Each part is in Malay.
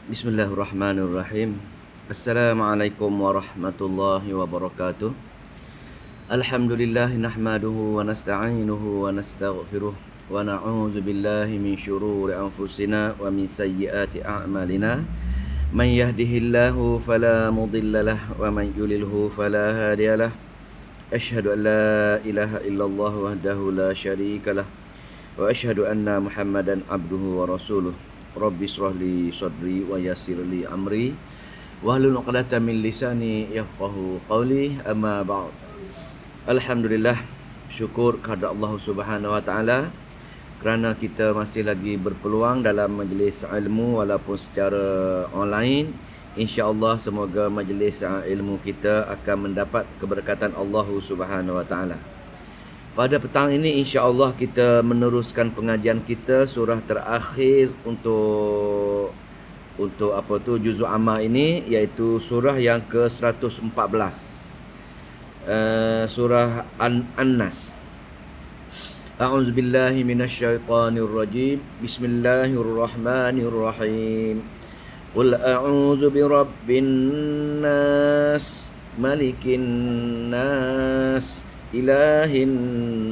Bismillahirrahmanirrahim. Assalamualaikum warahmatullahi wabarakatuh. Alhamdulillah nahmaduhu wa nasta'inuhu wa nastaghfiruh wa na'udzu billahi min syururi anfusina wa min sayyiati a'malina. Man yahdihillahu fala mudhillalah wa man yudlilhu fala hadiyalah. Asyhadu an la ilaha illallah wahdahu la syarikalah wa asyhadu anna Muhammadan abduhu wa rasuluh. Rabbi shrah li sadri wa yassir li amri wahlul 'uqdatam min lisani yafqahu qawli, amma ba'd. Alhamdulillah, syukur kepada Allah Subhanahu wa taala kerana kita masih lagi berpeluang dalam majlis ilmu walaupun secara online. InsyaAllah semoga majlis ilmu kita akan mendapat keberkatan Allah Subhanahu wa taala. Pada petang ini insya-Allah kita meneruskan pengajian kita surah terakhir untuk juzuk amma ini, iaitu surah yang ke-114. Surah An-Nas. A'udzubillahi minasyaitonirrajim. Bismillahirrahmanirrahim. Qul a'udzu birabbin nas, malikin nas, ilahin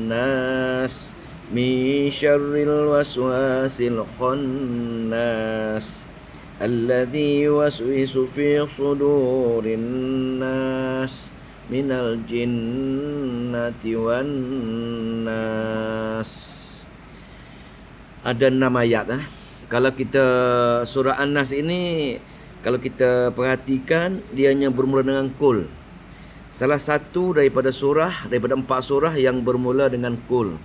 nas, min syarril waswasil khannas, alladzi yuwaswisu fi sudurin nas, minal jinnati wan nas. Ada 6 ayat. Kalau kita surah An-Nas ini, kalau kita perhatikan, dia hanya bermula dengan kul. Salah satu daripada 4 surah yang bermula dengan kul.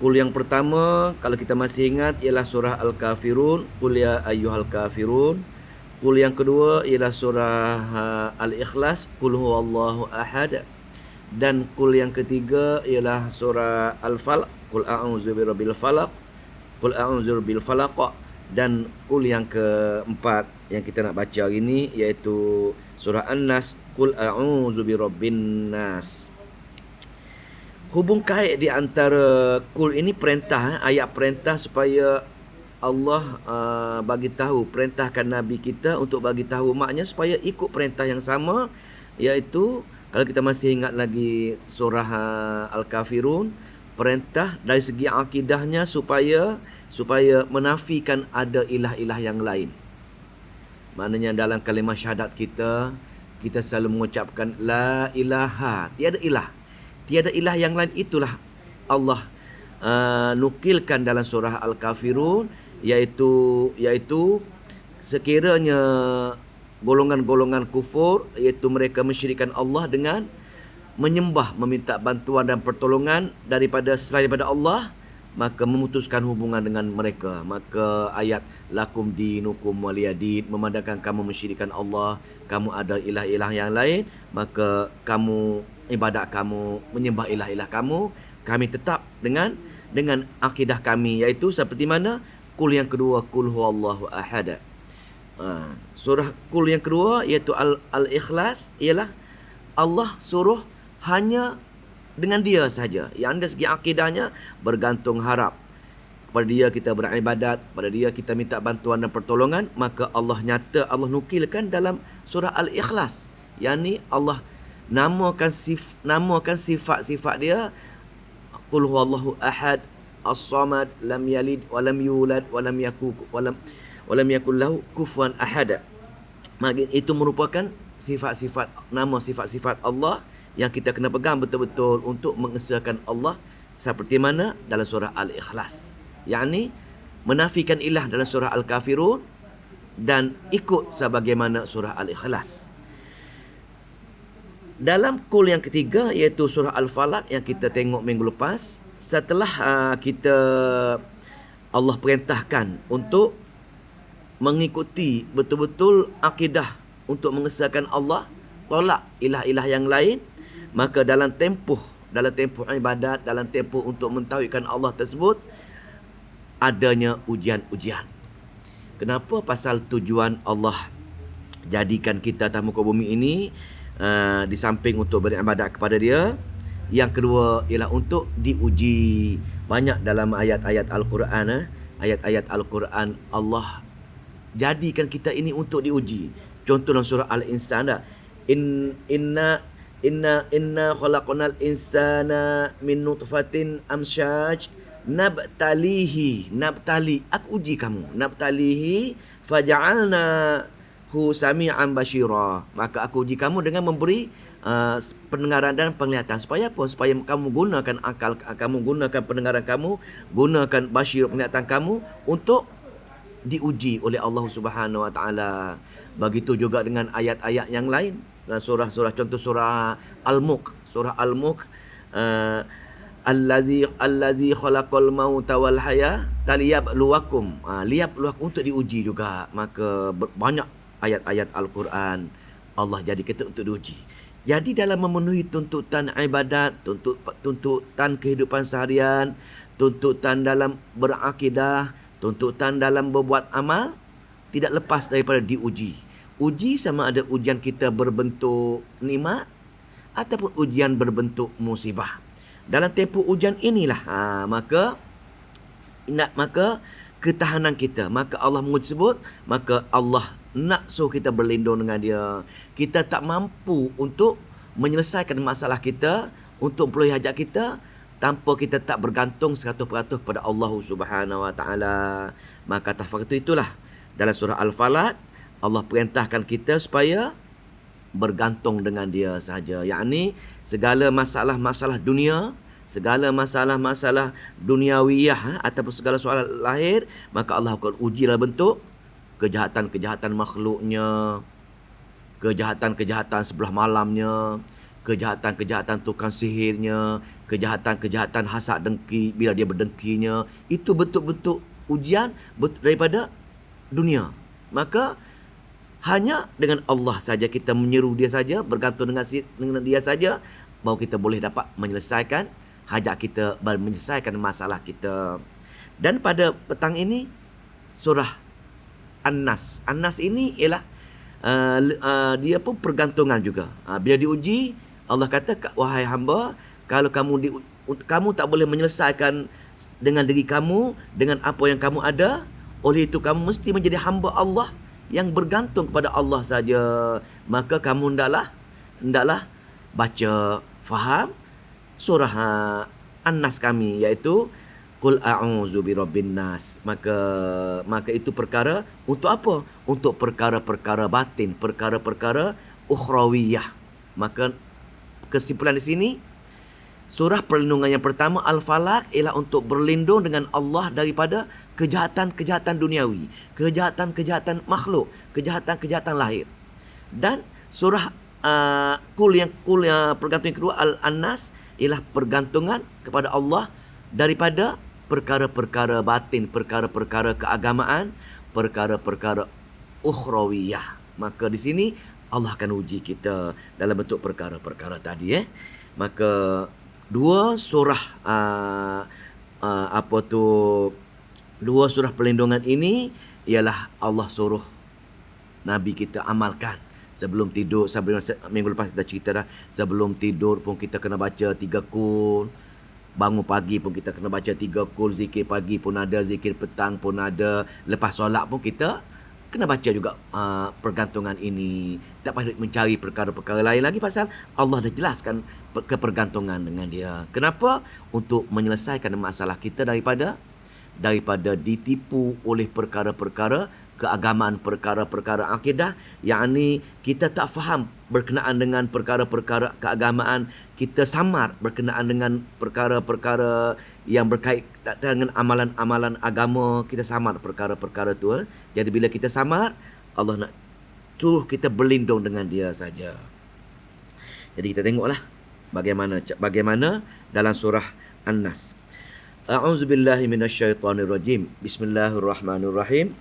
Kul yang pertama, kalau kita masih ingat, ialah surah Al-Kafirun, Qul ya ayyuhal kafirun. Kul yang kedua ialah surah Al-Ikhlas, Qul huwallahu ahad. Dan kul yang ketiga ialah surah Al-Falaq, Qul a'udzu birabbil falaq, Qul a'udzu birabbil falaq. Dan kul yang keempat yang kita nak baca hari ini iaitu surah An-Nas, Qul a'udzu birabbin nas. Hubung kait di antara kul ini perintah, ayat perintah supaya Allah bagi tahu, perintahkan Nabi kita untuk bagi tahu maknya supaya ikut perintah yang sama, iaitu kalau kita masih ingat lagi surah Al-Kafirun, perintah dari segi akidahnya supaya menafikan ada ilah-ilah yang lain. Maknanya dalam kalimah syahadat kita selalu mengucapkan la ilaha, tiada ilah. Tiada ilah yang lain, itulah Allah nukilkan dalam surah Al-Kafirun, iaitu sekiranya golongan-golongan kufur, iaitu mereka mensyirikkan Allah dengan menyembah, meminta bantuan dan pertolongan selain daripada Allah, maka memutuskan hubungan dengan mereka. Maka ayat lakum dinukum waliyadin, memandangkan kamu mensyirikkan Allah, kamu ada ilah-ilah yang lain, maka kamu ibadat kamu, menyembah ilah-ilah kamu, kami tetap dengan akidah kami, iaitu seperti mana kul yang kedua, Qul huwallahu ahad. Surah kul yang kedua iaitu Al-Ikhlas, ialah Allah suruh hanya dengan dia saja. Yang dari segi akidahnya bergantung harap. Kepada dia kita beribadat, pada dia kita minta bantuan dan pertolongan. Maka Allah nukilkan dalam surah Al-Ikhlas. Yang ni Allah namakan sifat-sifat dia. Qul huwallahu ahad, as-samad, lam yalid wa lam yulad wa lam yakul lahu kufuwan ahad. Maka itu merupakan sifat-sifat Allah yang kita kena pegang betul-betul untuk mengesahkan Allah, seperti mana dalam surah Al-Ikhlas, yakni menafikan ilah dalam surah Al-Kafirun dan ikut sebagaimana surah Al-Ikhlas. Dalam kul yang ketiga iaitu surah Al-Falaq yang kita tengok minggu lepas, setelah Allah perintahkan untuk mengikuti betul-betul akidah untuk mengesahkan Allah, tolak ilah-ilah yang lain, maka dalam tempoh ibadat, dalam tempoh untuk mentauhidkan Allah tersebut, adanya ujian-ujian. Kenapa? Pasal tujuan Allah jadikan kita atas muka bumi ini, di samping untuk beribadat kepada dia, yang kedua ialah untuk diuji. Banyak dalam ayat-ayat Al-Quran Allah jadikan kita ini untuk diuji. Contoh dalam surah Al-Insan dah. Inna khalaqnal insana min nutfatin amsyaj nabtali, aku uji kamu, nabtalihi faja'alnahu sami'an basyira, maka aku uji kamu dengan memberi pendengaran dan penglihatan. Supaya apa? Supaya kamu gunakan akal kamu, gunakan pendengaran kamu, gunakan basyir penglihatan kamu untuk diuji oleh Allah Subhanahu Wa Taala. Begitu juga dengan ayat-ayat yang lain. Surah-surah, contoh surah Al-Mulk. Surah Al-Mulk, allazi khalaqal mauta wal hayata liyabluwakum. Liyabluwakum, untuk diuji juga. Maka banyak ayat-ayat Al-Quran Allah jadi kita untuk diuji. Jadi dalam memenuhi tuntutan ibadat, tuntutan kehidupan seharian, tuntutan dalam berakidah, tuntutan dalam berbuat amal, tidak lepas daripada diuji. Uji sama ada ujian kita berbentuk nikmat ataupun ujian berbentuk musibah. Dalam tempoh ujian inilah maka ketahanan kita, maka Allah sebut, maka Allah nak suruh kita berlindung dengan dia. Kita tak mampu untuk menyelesaikan masalah kita, untuk memenuhi hajat kita tanpa kita tak bergantung 100% kepada Allah Subhanahu Wa Taala. Maka atas faktor itulah dalam surah Al-Falaq Allah perintahkan kita supaya bergantung dengan dia sahaja. Yakni segala masalah-masalah dunia, segala masalah-masalah duniawiyah ataupun segala soalan lahir, maka Allah akan uji dalam bentuk kejahatan-kejahatan makhluknya, kejahatan-kejahatan sebelah malamnya, kejahatan-kejahatan tukang sihirnya, kejahatan-kejahatan hasad dengki bila dia berdengkinya. Itu bentuk-bentuk ujian daripada dunia. Maka hanya dengan Allah saja kita menyeru dia saja, bergantung dengan dia saja, baru kita boleh dapat menyelesaikan hajat kita, menyelesaikan masalah kita. Dan pada petang ini surah An-Nas. An-Nas ini ialah dia pun pergantungan juga. Bila diuji, Allah kata, wahai hamba, kalau kamu tak boleh menyelesaikan dengan diri kamu, dengan apa yang kamu ada, oleh itu kamu mesti menjadi hamba Allah yang bergantung kepada Allah saja. Maka kamu hendaklah baca, faham surah An-Nas kami, iaitu Qul a'udzu birabbin nas. Maka itu perkara untuk apa? Untuk perkara-perkara batin, perkara-perkara ukhrawiyah. Maka kesimpulan di sini, surah perlindungan yang pertama Al-Falaq ialah untuk berlindung dengan Allah daripada kejahatan-kejahatan duniawi, kejahatan-kejahatan makhluk, kejahatan-kejahatan lahir. Dan surah Qul yang pergantungan kedua Al-Nas ialah pergantungan kepada Allah daripada perkara-perkara batin, perkara-perkara keagamaan, perkara-perkara ukhrawiyah. Maka di sini Allah akan uji kita dalam bentuk perkara-perkara tadi. Maka dua surah dua surah perlindungan ini ialah Allah suruh Nabi kita amalkan sebelum tidur. Minggu lepas kita cerita dah, sebelum tidur pun kita kena baca 3 qul, bangun pagi pun kita kena baca 3 qul, zikir pagi pun ada, zikir petang pun ada, lepas solat pun kita kena baca juga pergantungan ini. Tak payah mencari perkara-perkara lain lagi, pasal Allah dah jelaskan kepergantungan dengan dia. Kenapa? Untuk menyelesaikan masalah kita daripada ditipu oleh perkara-perkara keagamaan, perkara-perkara akidah. Yakni kita tak faham berkenaan dengan perkara-perkara keagamaan, kita samar berkenaan dengan perkara-perkara yang berkait dengan amalan-amalan agama, kita samar perkara-perkara tu. Jadi bila kita samar, Allah nak suruh kita berlindung dengan dia saja. Jadi kita tengoklah bagaimana dalam surah An-Nas. A'udzu billahi minasyaitonir rajim. Bismillahirrahmanirrahim.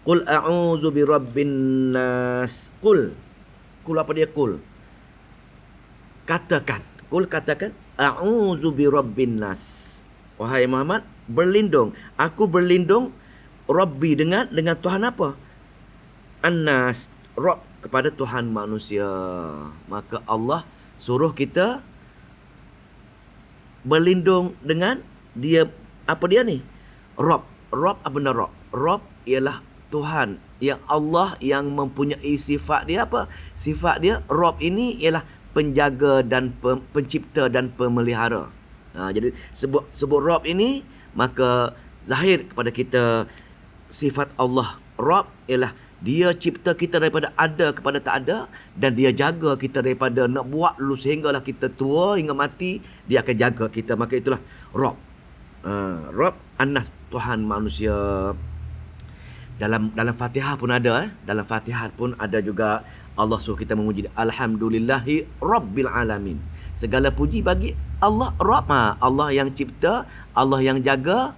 Qul a'udzu birabbin nas. Qul apa dia qul? Katakan. Qul katakan, a'udzu birabbin nas. Wahai Muhammad, berlindung. Aku berlindung Rabbi dengan Tuhan apa? An-nas, Rabb, kepada Tuhan manusia. Maka Allah suruh kita berlindung dengan dia. Apa dia ni? Rabb. Rabb apa benda Rabb? Rabb ialah Tuhan, yang Allah yang mempunyai sifat dia apa? Sifat dia Rabb ini ialah penjaga dan pencipta dan pemelihara. Jadi sebut Rabb ini, maka zahir kepada kita sifat Allah Rabb ialah dia cipta kita daripada ada kepada tak ada, dan dia jaga kita daripada nak buat dulu sehinggalah kita tua hingga mati, dia akan jaga kita. Maka itulah Rabb. Rabb An-Nas, Tuhan manusia. Dalam Fatihah pun ada, dalam Fatihah pun ada juga Allah suruh kita memuji alhamdulillahi rabbil alamin. Segala puji bagi Allah Rabb, Allah yang cipta, Allah yang jaga,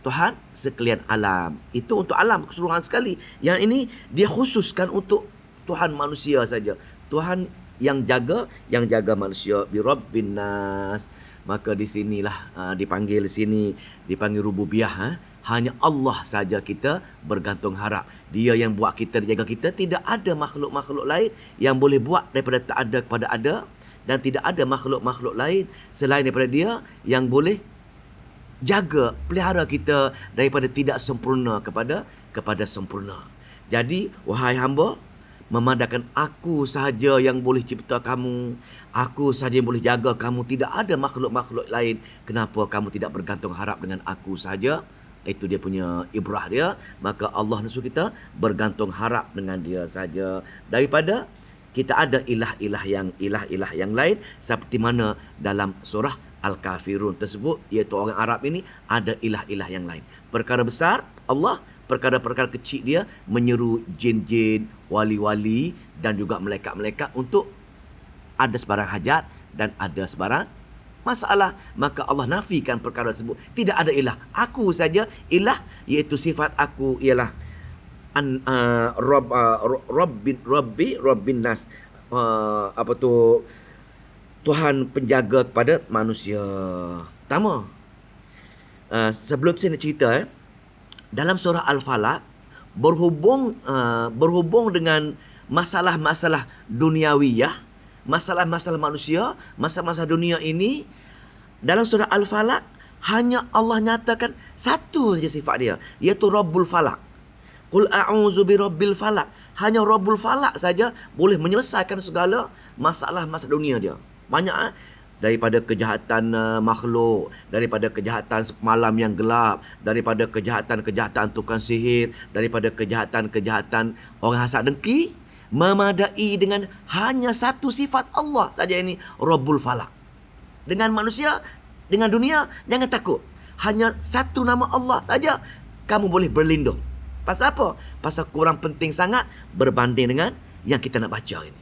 Tuhan sekalian alam. Itu untuk alam keseluruhan sekali. Yang ini dia khususkan untuk Tuhan manusia saja. Tuhan yang jaga manusia, bi rabbin nas. Maka di sinilah dipanggil rububiyah. Hanya Allah saja kita bergantung harap. Dia yang buat kita, jaga kita. Tidak ada makhluk-makhluk lain yang boleh buat daripada tak ada kepada ada. Dan tidak ada makhluk-makhluk lain selain daripada dia yang boleh jaga, pelihara kita daripada tidak sempurna kepada sempurna. Jadi, wahai hamba, memandangkan aku sahaja yang boleh cipta kamu. Aku sahaja yang boleh jaga kamu. Tidak ada makhluk-makhluk lain. Kenapa kamu tidak bergantung harap dengan aku sahaja? Itu dia punya ibrah dia. Maka Allah nasuh kita bergantung harap dengan dia saja, daripada kita ada ilah-ilah yang lain, seperti mana dalam surah Al-Kafirun tersebut, iaitu orang Arab ini ada ilah-ilah yang lain. Perkara besar Allah, perkara-perkara kecil dia menyeru jin-jin, wali-wali dan juga malaikat-malaikat untuk ada sebarang hajat dan ada sebarang masalah. Maka Allah nafikan perkara tersebut. Tidak ada ilah. Aku saja ilah, iaitu sifat aku ialah Rabbin nas. Tuhan penjaga kepada manusia. Pertama, sebelum saya nak cerita, dalam surah Al-Falaq berhubung dengan masalah-masalah duniawiyah, masalah-masalah manusia, masalah-masalah dunia ini. Dalam surah Al-Falaq hanya Allah nyatakan satu saja sifat dia, iaitu Rabbul Falaq. Qul a'udzu birabbil falaq. Hanya Rabbul Falaq saja boleh menyelesaikan segala masalah-masalah dunia dia. Banyak daripada kejahatan makhluk, daripada kejahatan malam yang gelap, daripada kejahatan-kejahatan tukang sihir, daripada kejahatan-kejahatan orang hasad dengki, memadai dengan hanya satu sifat Allah saja, ini Rabbul Falaq. Dengan manusia, dengan dunia, jangan takut. Hanya satu nama Allah saja kamu boleh berlindung. Pasal apa? Pasal kurang penting sangat berbanding dengan yang kita nak baca ini.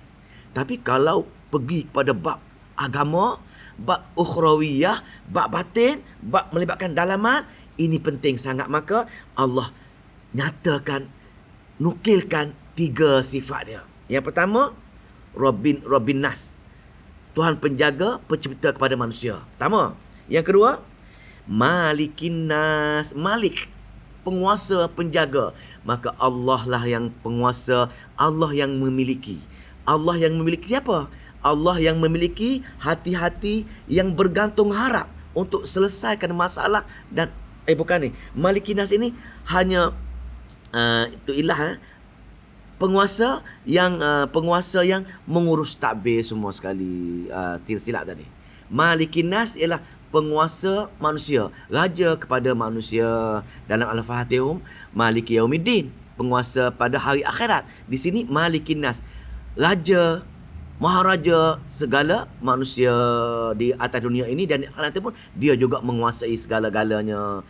Tapi kalau pergi kepada bab agama, bab ukhrawiyah, bab batin, bab melibatkan dalaman, ini penting sangat. Maka Allah nyatakan, nukilkan 3 sifat dia. Yang pertama, Rabbin nas. Tuhan penjaga, pencipta kepada manusia. Pertama. Yang kedua, Malikin nas. Malik, penguasa, penjaga. Maka Allah lah yang penguasa, Allah yang memiliki. Allah yang memiliki siapa? Allah yang memiliki hati-hati yang bergantung harap untuk selesaikan masalah. Dan bukan ni, Malikin nas ini hanya itu ilah, penguasa yang mengurus takbir semua sekali. Silap tadi. Malikin nas ialah penguasa manusia, raja kepada manusia. Dalam Al-Fatihah, Maliki Yaumiddin, penguasa pada hari akhirat. Di sini Malikin nas, raja, maharaja segala manusia di atas dunia ini, dan di akhirat pun dia juga menguasai segala-galanya.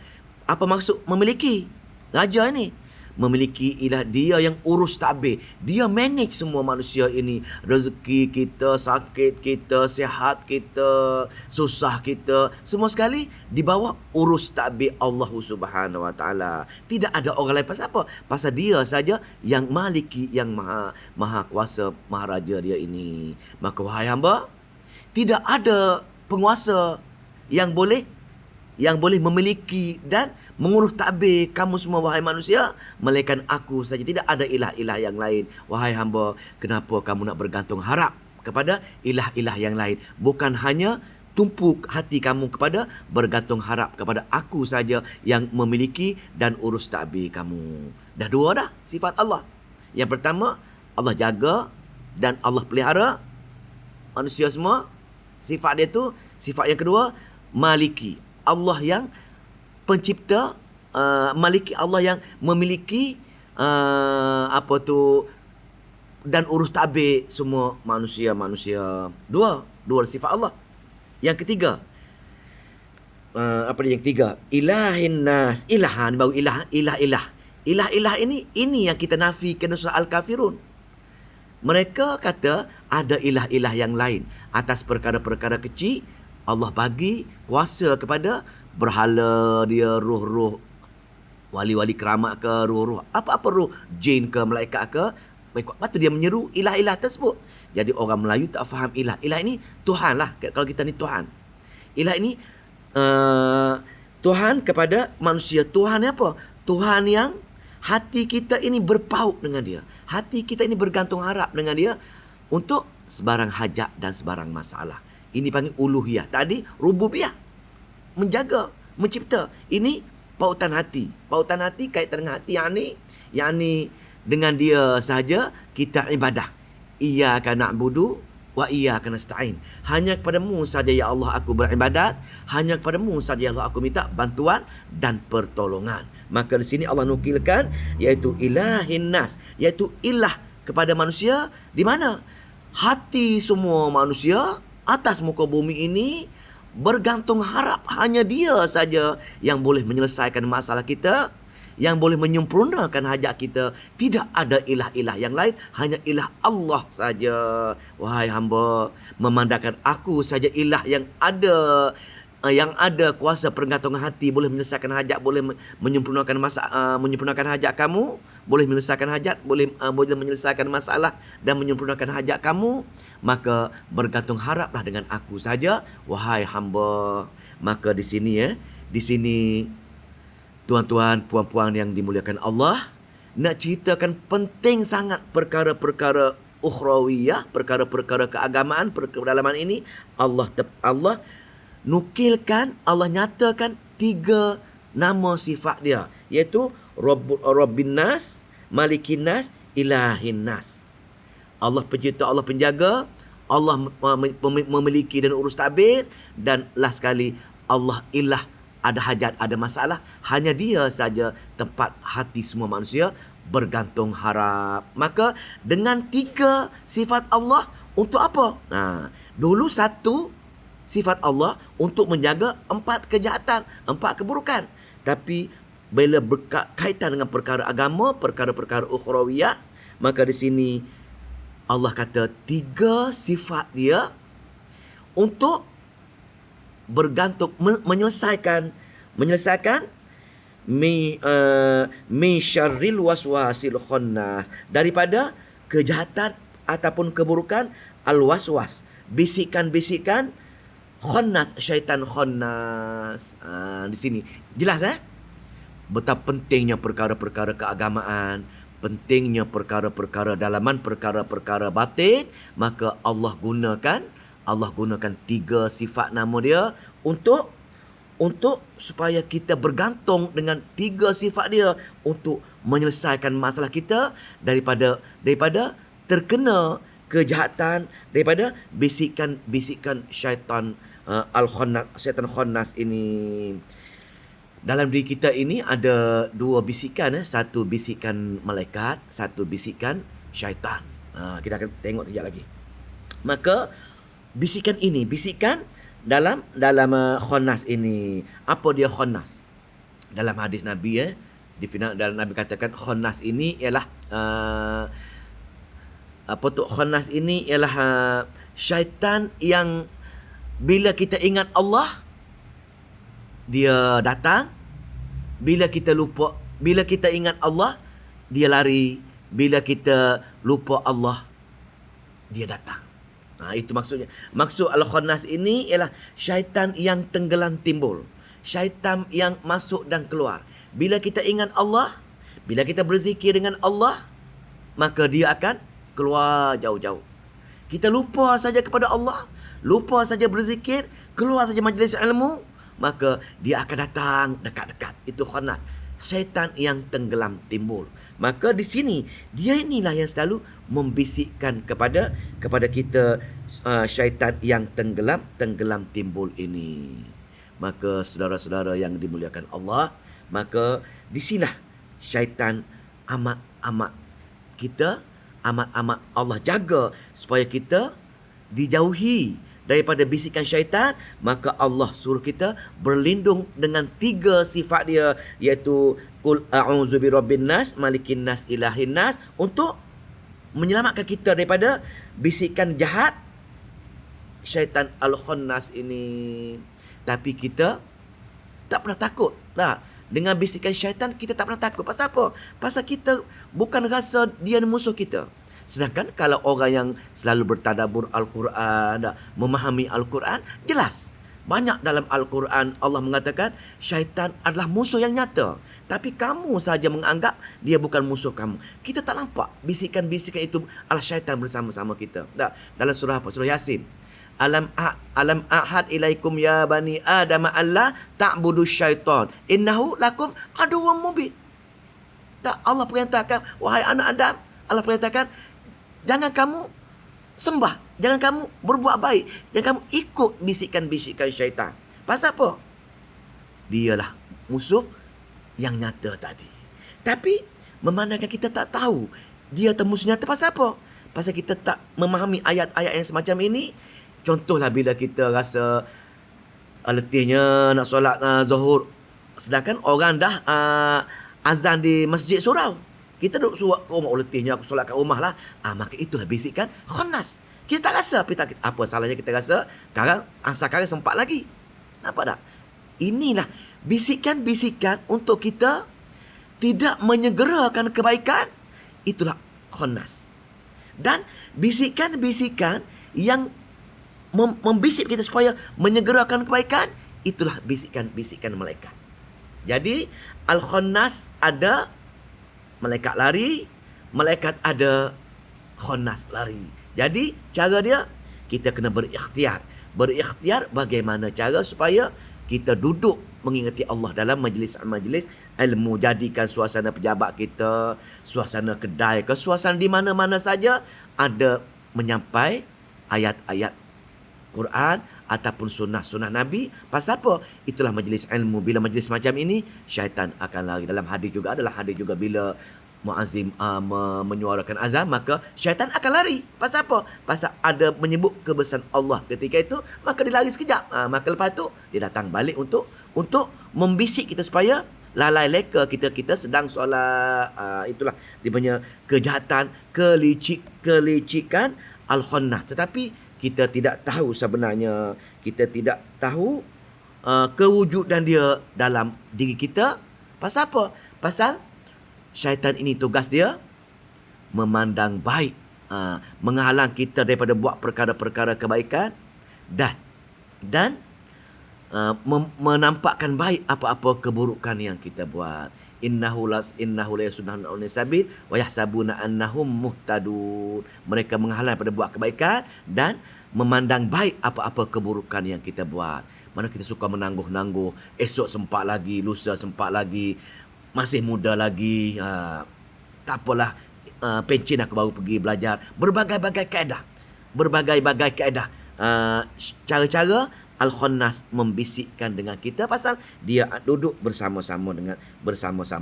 Apa maksud memiliki? Raja ini memiliki ilah, dia yang urus takbir. Dia manage semua manusia ini. Rezeki kita, sakit kita, sihat kita, susah kita, semua sekali di bawah urus takbir Allah Subhanahu Wa Taala. Tidak ada orang lain. Pasal apa? Pasal dia saja yang maliki, yang maha kuasa, maha raja dia ini. Maka wahai hamba, tidak ada penguasa yang boleh memiliki dan mengurus takbir kamu semua wahai manusia, melainkan aku saja. Tidak ada ilah-ilah yang lain. Wahai hamba, kenapa kamu nak bergantung harap kepada ilah-ilah yang lain? Bukan hanya tumpu hati kamu kepada bergantung harap kepada aku saja yang memiliki dan urus tadbir kamu. Dah dua dah sifat Allah. Yang pertama, Allah jaga dan Allah pelihara manusia semua. Sifat dia tu. Sifat yang kedua, maliki. Allah yang pencipta, maliki, Allah yang memiliki dan urus tadbir semua manusia. Dua sifat Allah. Yang ketiga, yang ketiga? Ilahin nas. Ilahan baru ilah. Ilah ini yang kita nafikan surah Al-Kafirun. Mereka kata ada ilah-ilah yang lain atas perkara-perkara kecil. Allah bagi kuasa kepada berhala dia, roh-roh wali-wali keramat ke, roh-roh apa-apa roh, jin ke, malaikat ke. Lepas tu dia menyeru ilah-ilah tersebut. Jadi orang Melayu tak faham ilah. Ilah ini Tuhan lah. Kalau kita ni Tuhan. Ilah ini Tuhan kepada manusia. Tuhan ni apa? Tuhan yang hati kita ini berpaut dengan dia. Hati kita ini bergantung harap dengan dia untuk sebarang hajat dan sebarang masalah. Ini panggil uluhiyah. Tadi rububiyah. Menjaga, mencipta. Ini pautan hati. Pautan hati kaitan dengan hati yang ni dengan dia sahaja kita ibadah. Iyyaka na'budu wa iyyaka nasta'in. Hanya kepadamu sahaja ya Allah aku beribadat. Hanya kepadamu sahaja ya Allah aku minta bantuan dan pertolongan. Maka di sini Allah nukilkan iaitu ilahin nas, iaitu ilah kepada manusia. Di mana hati semua manusia atas muka bumi ini bergantung harap hanya dia saja yang boleh menyelesaikan masalah kita, yang boleh menyempurnakan hajat kita. Tidak ada ilah-ilah yang lain, hanya ilah Allah saja. Wahai hamba, memandangkan aku saja ilah yang ada kuasa pergantungan hati, boleh menyelesaikan hajat, boleh menyempurnakan hajat kamu, boleh menyelesaikan hajat, boleh menyelesaikan masalah dan menyempurnakan hajat kamu, maka bergantung haraplah dengan aku saja, wahai hamba. Maka di sini tuan-tuan, puan-puan yang dimuliakan Allah, nak ceritakan penting sangat perkara-perkara ukhrawiyah, perkara-perkara keagamaan, kedalaman ini. Allah nukilkan, Allah nyatakan 3 nama sifat dia, iaitu Rabbin Nas, Malikin Nas, Ilahin Nas. Allah pencipta, Allah penjaga, Allah memiliki dan urus tadbir, dan last sekali Allah ilah. Ada hajat, ada masalah, hanya dia saja tempat hati semua manusia bergantung harap. Maka dengan 3 sifat Allah untuk apa? Dulu 1 sifat Allah untuk menjaga 4 kejahatan, 4 keburukan. Tapi bila berkaitan dengan perkara agama, perkara-perkara ukhrawiyah, maka di sini Allah kata 3 sifat dia untuk bergantung, menyelesaikan min syarril waswasil khannas, daripada kejahatan ataupun keburukan al-waswas, bisikan-bisikan khannas, syaitan khannas. Di sini jelas betapa pentingnya perkara-perkara keagamaan, pentingnya perkara-perkara dalaman, perkara-perkara batin. Maka Allah gunakan 3 sifat nama dia untuk supaya kita bergantung dengan 3 sifat dia untuk menyelesaikan masalah kita daripada terkena kejahatan, daripada bisikan syaitan syaitan khannas ini. Dalam diri kita ini ada 2 bisikan, 1 bisikan malaikat, 1 bisikan syaitan. Kita akan tengok sekejap lagi. Maka bisikan dalam khannas ini. Apa dia khannas? Dalam hadis Nabi dalam Nabi katakan khannas ini ialah khannas ini ialah syaitan yang bila kita ingat Allah dia datang, bila kita ingat Allah dia lari, bila kita lupa Allah dia datang. Itu maksudnya. Maksud al-khannas ini ialah syaitan yang tenggelam timbul, syaitan yang masuk dan keluar. Bila kita ingat Allah, bila kita berzikir dengan Allah, maka dia akan keluar jauh-jauh. Kita lupa saja kepada Allah, lupa saja berzikir, Keluar saja majlis ilmu, maka dia akan datang dekat-dekat. Itu khannas. Syaitan yang tenggelam timbul. Maka di sini dia inilah yang selalu membisikkan kepada kita syaitan yang tenggelam timbul ini. Maka saudara-saudara yang dimuliakan Allah, maka di sinilah syaitan amat-amat Allah jaga supaya kita dijauhi daripada bisikan syaitan. Maka Allah suruh kita berlindung dengan 3 sifat dia, iaitu qul a'udzu birabbin nas, malikin nas, ilahin nas, untuk menyelamatkan kita daripada bisikan jahat syaitan al-khannas ini. Tapi kita tak pernah takut lah dengan bisikan syaitan. Kita tak pernah takut. Pasal apa? Pasal kita bukan rasa dia musuh kita. Sedangkan kalau orang yang selalu bertadabbur Al-Quran, memahami Al-Quran, jelas. Banyak dalam Al-Quran Allah mengatakan syaitan adalah musuh yang nyata. Tapi kamu saja menganggap dia bukan musuh kamu. Kita tak nampak bisikan-bisikan itu adalah syaitan bersama-sama kita. Dalam surah apa? Surah Yasin. Alam ahad ilaikum ya bani Adam alla ta'budu syaitan innahu lakum aduwwum mubin. Allah perintahkan, wahai anak Adam, Allah perintahkan, jangan kamu sembah, jangan kamu berbuat baik, jangan kamu ikut bisikan-bisikan syaitan. Pasal apa? Dialah musuh yang nyata tadi. Tapi memandangkan kita tak tahu dia musuh nyata. Pasal apa? Pasal kita tak memahami ayat-ayat yang semacam ini. Contohlah bila kita rasa letihnya nak solat zuhur, sedangkan orang dah azan di masjid surau. Kita duduk surat ke rumah, letihnya aku solat kat rumah lah. Maka itulah bisikan khannas. Kita tak rasa, apa salahnya kita rasa sekarang sempat lagi. Nampak tak? Inilah bisikan-bisikan untuk kita tidak menyegerakan kebaikan. Itulah khannas. Dan bisikan-bisikan yang membisik kita supaya menyegerakan kebaikan, itulah bisikan-bisikan malaikat. Jadi al-khannas ada, malaikat lari, malaikat ada, khannas lari. Jadi cara dia, kita kena berikhtiar. Berikhtiar bagaimana cara supaya kita duduk mengingati Allah dalam majlis-majlis ilmu. Jadikan suasana pejabat kita, suasana kedai ke, suasana di mana-mana saja ada menyampai ayat-ayat Quran ataupun sunnah-sunnah Nabi. Pasal apa? Itulah majlis ilmu. Bila majlis macam ini, syaitan akan lari. Dalam hadis juga adalah hadis juga, bila muazzin menyuarakan azan, maka syaitan akan lari. Pasal apa? Pasal ada menyebut kebesaran Allah ketika itu, maka dia lari sekejap. Maka lepas tu dia datang balik untuk membisik kita supaya lalai leka kita sedang solat. Itulah dia punya kejahatan, kelicikan al-khannas. Tetapi kita tidak tahu sebenarnya, kita tidak tahu kewujudan dia dalam diri kita. Pasal apa? Pasal syaitan ini tugas dia memandang baik, menghalang kita daripada buat perkara-perkara kebaikan, dan menampakkan baik apa-apa keburukan yang kita buat. Innahu la yasunnahun sabil wa yahsabuna annahum muhtadun. Mereka menghalang pada buat kebaikan dan memandang baik apa-apa keburukan yang kita buat. Mana kita suka menangguh-nangguh, esok sempat lagi, lusa sempat lagi, masih muda lagi, tak apalah, pencen aku baru pergi belajar. Berbagai-bagai kaedah, cara-cara al-khannas membisikkan dengan kita, pasal dia duduk bersama-sama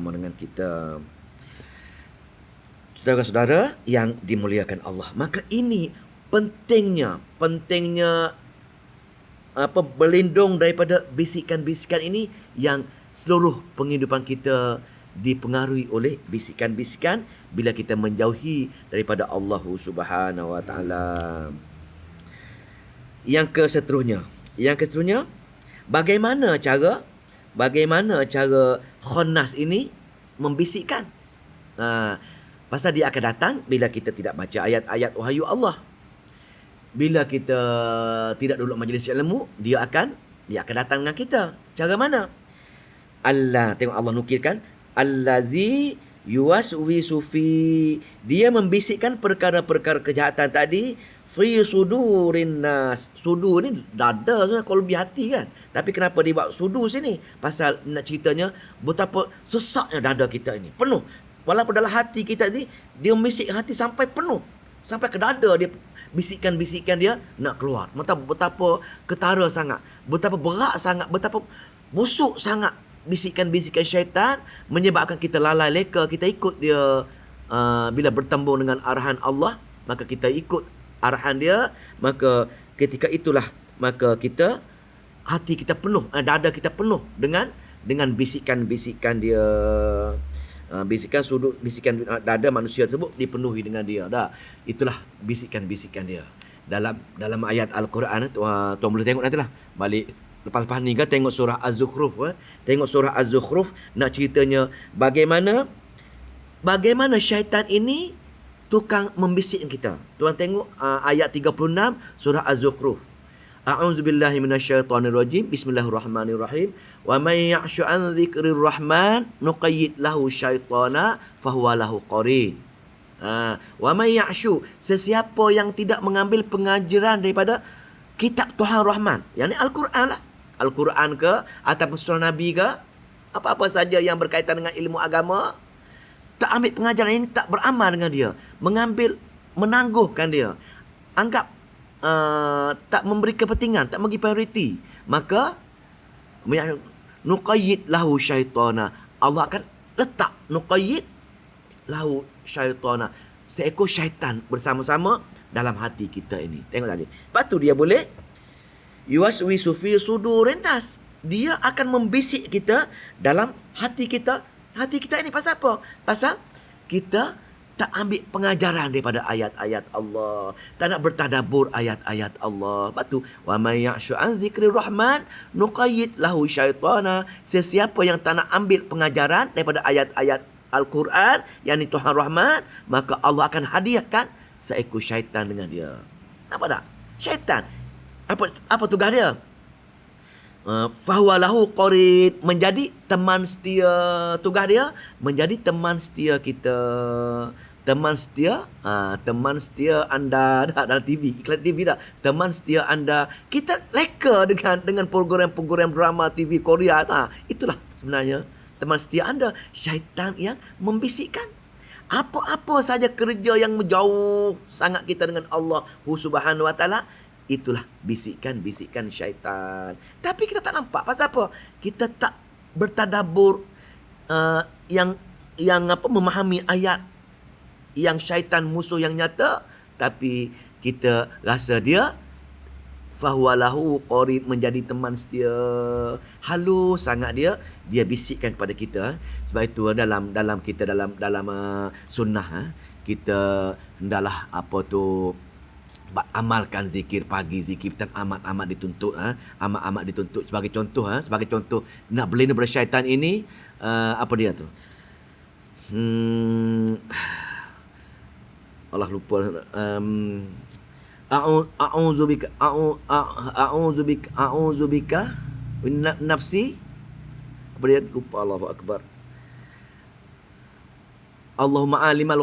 dengan kita. Saudara-saudara yang dimuliakan Allah, maka ini pentingnya berlindung daripada bisikan-bisikan ini, yang seluruh penghidupan kita dipengaruhi oleh bisikan-bisikan bila kita menjauhi daripada Allah Subhanahu Wa Taala. Yang keseterusnya, bagaimana cara khannas ini membisikkan? Pasal dia akan datang bila kita tidak baca ayat-ayat wahyu Allah. Bila kita tidak duduk majlis ilmu, dia akan datang dengan kita. Cara mana? Tengok Allah nukilkan, allazi yuwaswisu fi, dia membisikkan perkara-perkara kejahatan tadi, fi sudurin nas. Sudur ni dada sebenarnya, qalbi hati kan. Tapi kenapa dia buat sudur sini? Pasal nak ceritanya betapa sesaknya dada kita ini. Penuh. Walaupun dalam hati kita ni, dia bisik hati sampai penuh. Sampai ke dada dia, bisikan-bisikan dia nak keluar. Betapa ketara sangat. Betapa berat sangat. Betapa busuk sangat bisikan-bisikan syaitan menyebabkan kita lalai leka. Kita ikut dia bila bertembung dengan arahan Allah, maka kita ikut arahan dia. Maka ketika itulah maka kita, hati kita penuh, dada kita penuh dengan bisikan-bisikan dia. Bisikan sudut, bisikan dada manusia tersebut dipenuhi dengan dia. Dah, itulah bisikan-bisikan dia. Dalam ayat Al-Quran, tuan boleh tengok nantilah balik lepas-lepas ni kan, tengok surah Az-Zukhruf. Tengok surah Az-Zukhruf, nak ceritanya bagaimana syaitan ini tukang membisikkan kita. Tuan tengok ayat 36 surah Az-Zukhruf. A'udzubillahi minasyaitonirrajim. Bismillahirrahmanirrahim. Wa may ya'shu an dzikrir rahman nuqayyid lahu syaitana fahuwa lahu qarin. Wa may ya'shu, sesiapa yang tidak mengambil pengajaran daripada kitab Tuhan Rahman, yakni Al-Quran lah. Al-Quran ke ataupun surah Nabi ke, apa-apa saja yang berkaitan dengan ilmu agama, tak ambil pengajaran ini, tak beramal dengan dia, menangguhkan dia, anggap tak memberi kepentingan, tak bagi prioriti, maka nuqayyid lahu syaitana, Allah akan letak nuqayyid lahu syaitana, seekor syaitan bersama-sama dalam hati kita ini. Tengok tadi. Lepas tu dia boleh yuwaswisu fi sudurin nas, dia akan membisik kita dalam hati kita. Hati kita ini pasal apa? Pasal kita tak ambil pengajaran daripada ayat-ayat Allah, tak nak bertadabbur ayat-ayat Allah. Lepas tu, wa may ya'shu an dzikrir rahman nuqayyid lahu syaitana, sesiapa yang tak nak ambil pengajaran daripada ayat-ayat Al-Quran, yakni Tuhan Rahman, maka Allah akan hadiahkan seekor syaitan dengan dia. Nampak tak? Syaitan, apa tugas dia? Fahuwa lahu qarin, menjadi teman setia. Tugas dia menjadi teman setia kita. Teman setia anda dah dalam TV, iklan TV dah. Teman setia anda. Kita leka dengan program-program drama TV Korea. Itulah sebenarnya teman setia anda. Syaitan yang membisikkan apa-apa saja kerja yang menjauh sangat kita dengan Allah Subhanahu Wa Taala. Itulah bisikan-bisikan syaitan. Tapi kita tak nampak. Pasal apa? Kita tak bertadabbur yang memahami ayat yang syaitan musuh yang nyata, tapi kita rasa dia fahuwa lahu qarin, menjadi teman setia. Halus sangat dia bisikkan kepada kita. Sebab itu dalam sunnah kita hendaklah amalkan zikir pagi, zikir petang amat dituntut, amat dituntut. Sebagai contoh nak berlindung daripada syaitan ini, apa dia tu? Allah lupa. A'udzubika min nafsi. Apa dia? Lupa. Allahu akbar. Allahumma alimal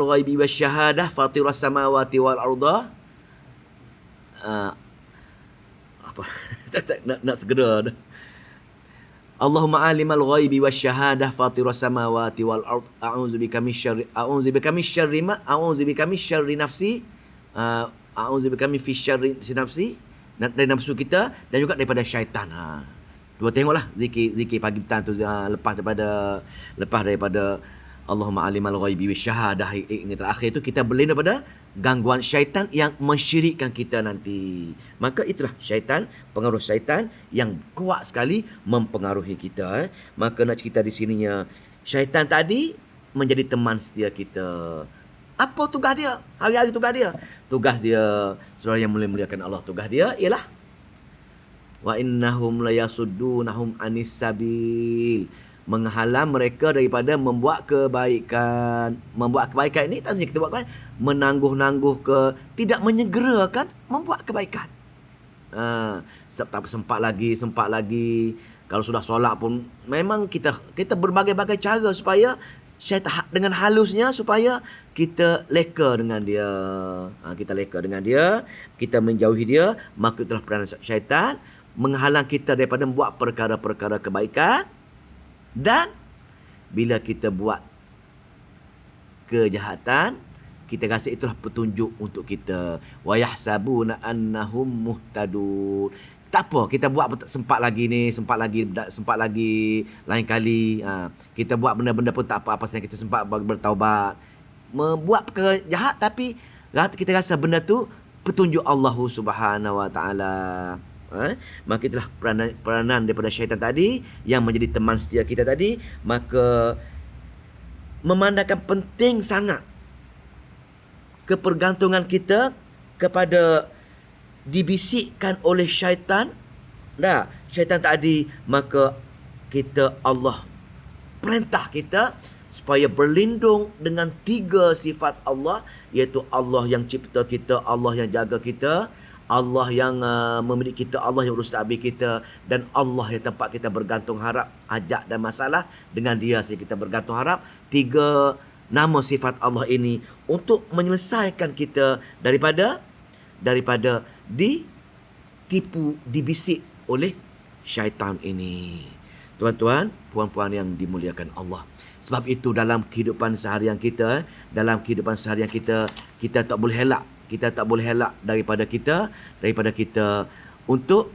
ghaibi wasyahadah fatiras samawati wal arda. Apa? nak segera dah. Allahumma alimal ghaibi wasyahadah fatiras samawati wal ard, a'udzubika min syarri nafsi, a'udzubika min syarri nafsi, dari nafsu kita dan juga daripada syaitan. Dua tengoklah zikir pagi petang tu, lepas daripada Allahumma alimal ghaibi wasyahadah yang terakhir tu, kita berlindung daripada gangguan syaitan yang mensyirikkan kita nanti. Maka itulah syaitan, pengaruh syaitan yang kuat sekali mempengaruhi kita. Maka nak cerita di sininya, syaitan tadi menjadi teman setia kita. Apa tugas dia? Hari-hari tugas dia, saudara yang mulia-muliakan Allah, tugas dia ialah wa innahum layasuddunahum anis sabil, menghalang mereka daripada membuat kebaikan. Membuat kebaikan ini tak mesti kita buat kebaikan, menangguh-nangguh ke, tidak menyegerakan membuat kebaikan. Sempat lagi. Kalau sudah solat pun memang kita berbagai-bagai cara supaya syaitan dengan halusnya supaya kita leka dengan dia. Kita leka dengan dia, kita menjauhi dia, maka itulah peranan syaitan menghalang kita daripada membuat perkara-perkara kebaikan. Dan bila kita buat kejahatan, kita rasa itulah petunjuk untuk kita. Wa yahsabuna annahum muhtadun. Tak apa, kita buat sempat lagi ni, sempat lagi lain kali. Kita buat benda-benda pun tak apa-apa, pasal kita sempat bertaubat. Membuat perkara jahat tapi kita rasa benda tu petunjuk Allah Subhanahu Wa Taala. Maka itulah peranan daripada syaitan tadi yang menjadi teman setia kita tadi. Maka memandangkan penting sangat kepergantungan kita kepada dibisikkan oleh syaitan. Syaitan tadi, maka Allah perintah kita supaya berlindung dengan 3 sifat Allah, iaitu Allah yang cipta kita, Allah yang jaga kita, Allah yang memiliki kita, Allah yang urus takbir kita, dan Allah yang tempat kita bergantung harap, hajat dan masalah. Dengan dia saja kita bergantung harap. 3 nama sifat Allah ini untuk menyelesaikan kita daripada ditipu, dibisik oleh syaitan ini. Tuan-tuan, puan-puan yang dimuliakan Allah. Sebab itu dalam kehidupan seharian kita, kita tak boleh elak. Kita tak boleh elak daripada kita untuk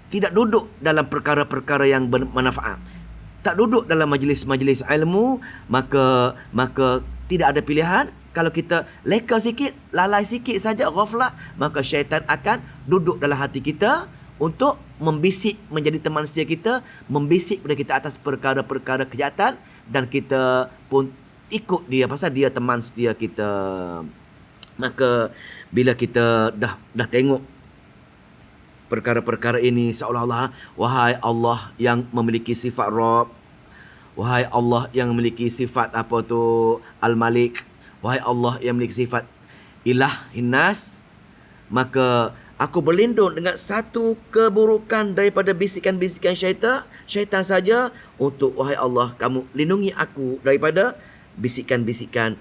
tidak duduk dalam perkara-perkara yang bermanfaat. Tak duduk dalam majlis-majlis ilmu, maka tidak ada pilihan. Kalau kita leka sikit, lalai sikit saja, ghaflah, maka syaitan akan duduk dalam hati kita untuk membisik, menjadi teman setia kita, membisik pada kita atas perkara-perkara kejahatan, dan kita pun ikut dia pasal dia teman setia kita. Maka bila kita dah tengok perkara-perkara ini, seolah-olah wahai Allah yang memiliki sifat Rabb, wahai Allah yang memiliki sifat Al-Malik, wahai Allah yang memiliki sifat Ilah Hinnas, maka aku berlindung dengan satu keburukan daripada bisikan-bisikan syaitan saja, untuk wahai Allah, kamu lindungi aku daripada bisikan-bisikan,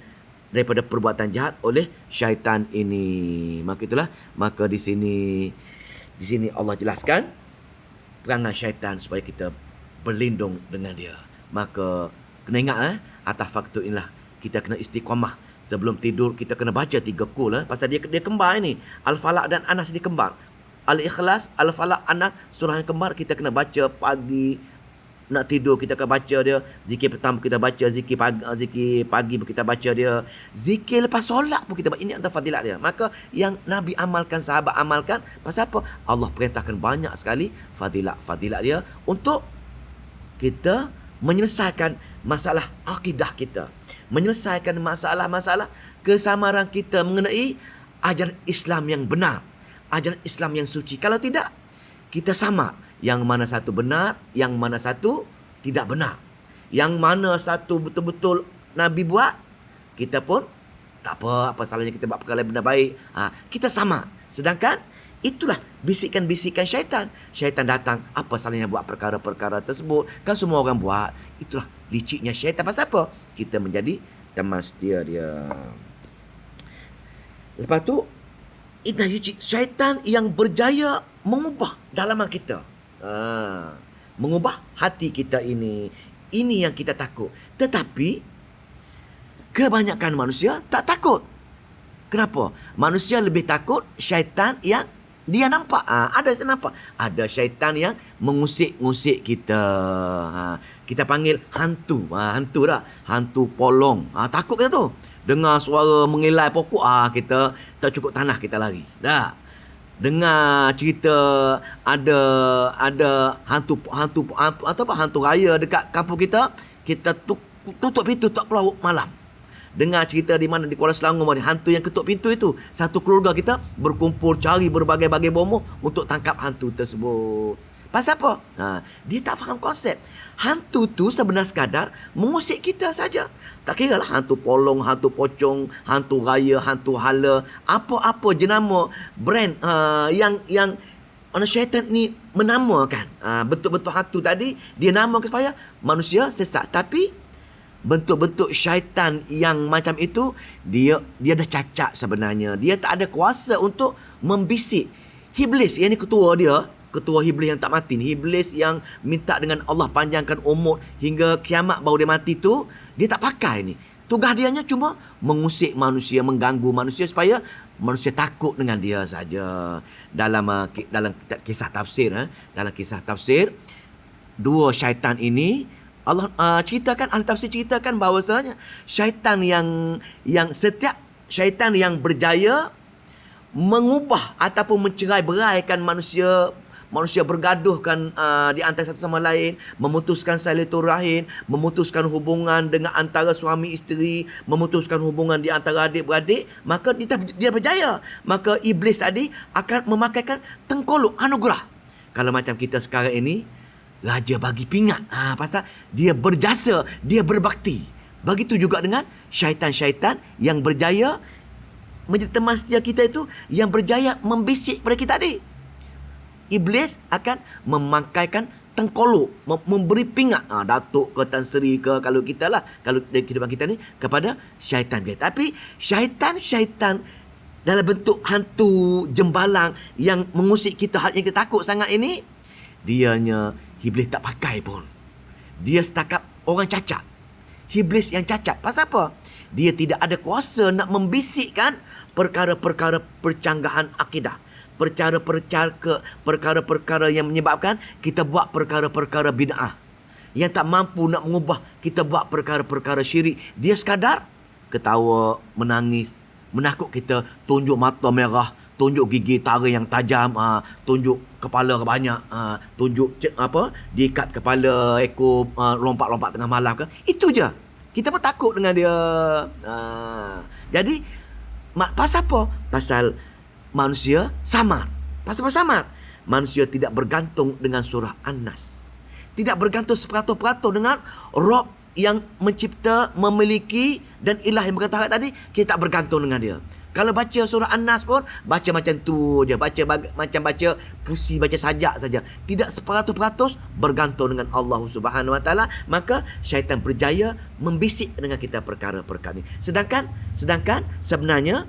daripada perbuatan jahat oleh syaitan ini. Maka di sini Allah jelaskan perangai syaitan supaya kita berlindung dengan dia. Maka kena ingat atas faktor inilah kita kena istiqamah. Sebelum tidur kita kena baca 3 kul pasal dia kembar ini. Al-Falaq dan An-Nas dia kembar. Al-Ikhlas, Al-Falaq, An-Nas, surah yang kembar kita kena baca pagi. Nak tidur kita akan baca dia. Zikir petang kita baca, zikir pagi pun kita baca dia. Zikir lepas solat pun kita baca. Ini antara fadilat dia. Maka yang Nabi amalkan, sahabat amalkan, pasal apa? Allah perintahkan banyak sekali fadilat dia untuk kita menyelesaikan masalah akidah kita, menyelesaikan masalah-masalah kesamaran kita mengenai ajaran Islam yang benar, ajaran Islam yang suci. Kalau tidak, kita samar. Yang mana satu benar, yang mana satu tidak benar. Yang mana satu betul-betul Nabi buat, kita pun tak apa salahnya kita buat perkara yang benar baik. Kita sama. Sedangkan itulah bisikan-bisikan syaitan. Syaitan datang, apa salahnya buat perkara-perkara tersebut? Kan semua orang buat. Itulah liciknya syaitan. Pasal apa? Kita menjadi teman setia dia. Lepas tu, itulah licik syaitan yang berjaya mengubah dalaman kita. Mengubah hati kita ini. Ini yang kita takut. Tetapi kebanyakan manusia tak takut. Kenapa? Manusia lebih takut syaitan yang dia nampak. Ada yang nampak. Ada syaitan yang mengusik-ngusik kita. Kita panggil hantu. Hantu dah. Hantu polong. Takut kita tu. Dengar suara mengilai pokok, kita tak cukup tanah, kita lari. Dah. Dengar cerita ada hantu raya dekat kampung kita tutup pintu tak keluar malam. Dengar cerita di mana di Kuala Selangor, hantu yang ketuk pintu itu, satu keluarga kita berkumpul cari berbagai-bagai bomoh untuk tangkap hantu tersebut. Pasal apa? Dia tak faham konsep. Hantu tu sebenarnya sekadar mengusik kita saja. Tak kira lah hantu polong, hantu pocong, hantu raya, hantu hala, apa-apa jenama brand yang mana syaitan ni menamakan. Betul-betul hantu tadi dia namakan supaya manusia sesat. Tapi bentuk-bentuk syaitan yang macam itu, dia dah cacat sebenarnya. Dia tak ada kuasa untuk membisik. Iblis, yang ni ketua dia, ketua iblis yang tak mati ni, iblis yang minta dengan Allah panjangkan umur hingga kiamat baru dia mati tu, dia tak pakai ni. Tugas dianya cuma mengusik manusia, mengganggu manusia supaya manusia takut dengan dia saja. Dalam kisah tafsir, dalam kisah tafsir, dua syaitan ini Allah ceritakan, ahli tafsir ceritakan bahawasanya setiap syaitan yang berjaya mengubah ataupun mencerai-beraikan manusia bergaduhkan di antara satu sama lain, memutuskan silaturahim, memutuskan hubungan dengan antara suami isteri, memutuskan hubungan di antara adik-beradik, maka dia berjaya. Maka iblis tadi akan memakaikan tengkolok anugerah. Kalau macam kita sekarang ini, raja bagi pingat, pasal dia berjasa, dia berbakti. Begitu juga dengan syaitan-syaitan yang berjaya menjadi teman setia kita itu, yang berjaya membisik pada kita tadi. Iblis akan memakaikan tengkolok, memberi pingat, datuk ke Tan Sri ke, kalau kita lah, kalau dari kehidupan kita ni, kepada syaitan dia. Tapi syaitan dalam bentuk hantu jembalang yang mengusik kita, hal yang kita takut sangat ini, dianya iblis tak pakai pun. Dia setakat orang cacat. Iblis yang cacat. Pasal apa? Dia tidak ada kuasa nak membisikkan perkara-perkara percanggahan akidah. Perkara-perkara yang menyebabkan kita buat perkara-perkara bid'ah. Yang tak mampu nak mengubah kita buat perkara-perkara syirik. Dia sekadar ketawa, menangis, menakut kita, tunjuk mata merah, tunjuk gigi taring yang tajam, tunjuk kepala banyak, tunjuk diikat kepala ekor, lompat-lompat tengah malam ke. Itu je. Kita pun takut dengan dia. Jadi pasal apa? Pasal manusia samar. Pasal apa samar? Manusia tidak bergantung dengan surah An-Nas. Tidak bergantung seperatus-peratus dengan Rob yang mencipta, memiliki, dan ilah yang berkata tadi. Kita tak bergantung dengan dia. Kalau baca surah An-Nas pun, baca macam tu je. Macam baca puisi, baca sajak saja. Tidak seperatus-peratus bergantung dengan Allah Subhanahu Wa Taala. Maka syaitan berjaya membisik dengan kita perkara-perkara ini. Sedangkan sebenarnya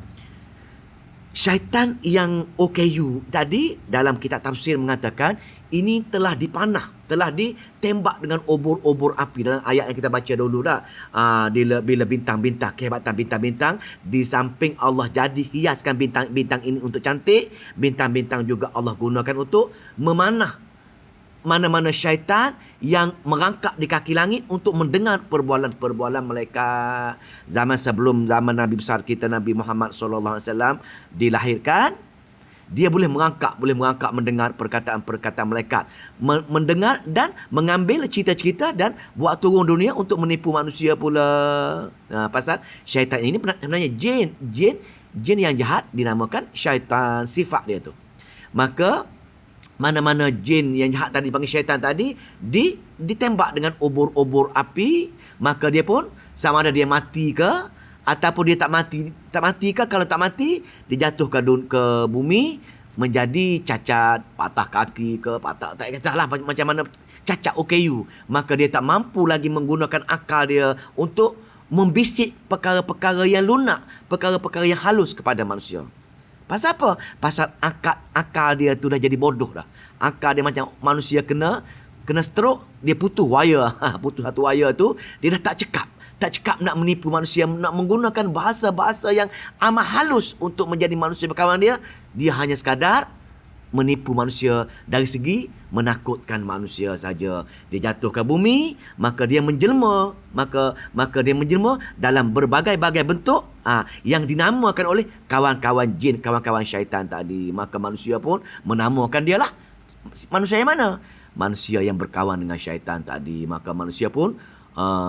syaitan yang OKU tadi dalam kitab tafsir mengatakan ini telah dipanah, telah ditembak dengan obor-obor api. Dalam ayat yang kita baca dulu dah, bila bintang-bintang, kehebatan bintang-bintang, di samping Allah jadi hiaskan bintang-bintang ini untuk cantik, bintang-bintang juga Allah gunakan untuk memanah mana-mana syaitan yang merangkak di kaki langit untuk mendengar perbualan-perbualan mereka. Zaman Nabi besar kita Nabi Muhammad SAW dilahirkan, dia boleh merangkak mendengar perkataan-perkataan malaikat, mendengar dan mengambil cerita-cerita dan buat turun dunia untuk menipu manusia pula. Pasal syaitan ini sebenarnya jin yang jahat dinamakan syaitan, sifat dia tu. Maka mana-mana jin yang jahat tadi, panggil syaitan tadi, ditembak dengan obor-obor api, maka dia pun sama ada dia mati ke ataupun dia tak mati ke. Kalau tak mati, dia jatuh ke bumi menjadi cacat, patah kaki ke, patah tak katalah macam mana, cacat OKU. Maka dia tak mampu lagi menggunakan akal dia untuk membisik perkara-perkara yang lunak, perkara-perkara yang halus kepada manusia. Pasal apa? Pasal akal dia tu dah jadi bodoh dah. Akal dia macam manusia kena stroke, dia putus wire. Putus satu wire tu, dia dah tak cekap nak menipu manusia, nak menggunakan bahasa-bahasa yang amat halus untuk menjadi manusia berkawan dia. Dia hanya sekadar menipu manusia dari segi menakutkan manusia saja. Dia jatuh ke bumi, maka dia menjelma, maka dia menjelma dalam berbagai-bagai bentuk yang dinamakan oleh kawan-kawan jin, kawan-kawan syaitan tadi. Maka manusia pun menamakan dia lah. Manusia yang mana? Manusia yang berkawan dengan syaitan tadi. Maka manusia pun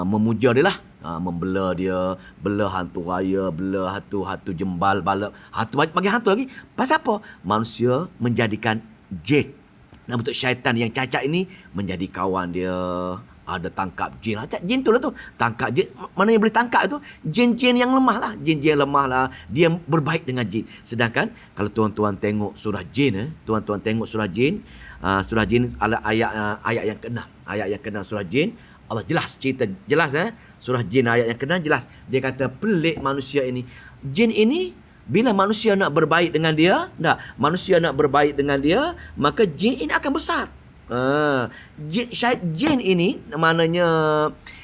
memuja dia lah, membela dia, bela hantu raya, bela hantu jembal, bagi hantu lagi. Pasal apa? Manusia menjadikan jin dan bentuk syaitan yang cacat ini menjadi kawan dia. Ada tangkap jin. Jin tu lah tu. Tangkap jin. Mana yang boleh tangkap tu? Jin-jin yang lemah lah. Jin-jin yang lemah lah. Dia berbaik dengan jin. Sedangkan kalau tuan-tuan tengok surah jin, surah jin ayat yang ke-6. Ayat yang ke-6 surah jin, Allah jelas cerita, jelas surah jin ayat yang kena jelas. Dia kata pelik manusia ini. Jin ini bila manusia nak berbaik dengan dia, manusia nak berbaik dengan dia, maka jin ini akan besar. Jin ini maknanya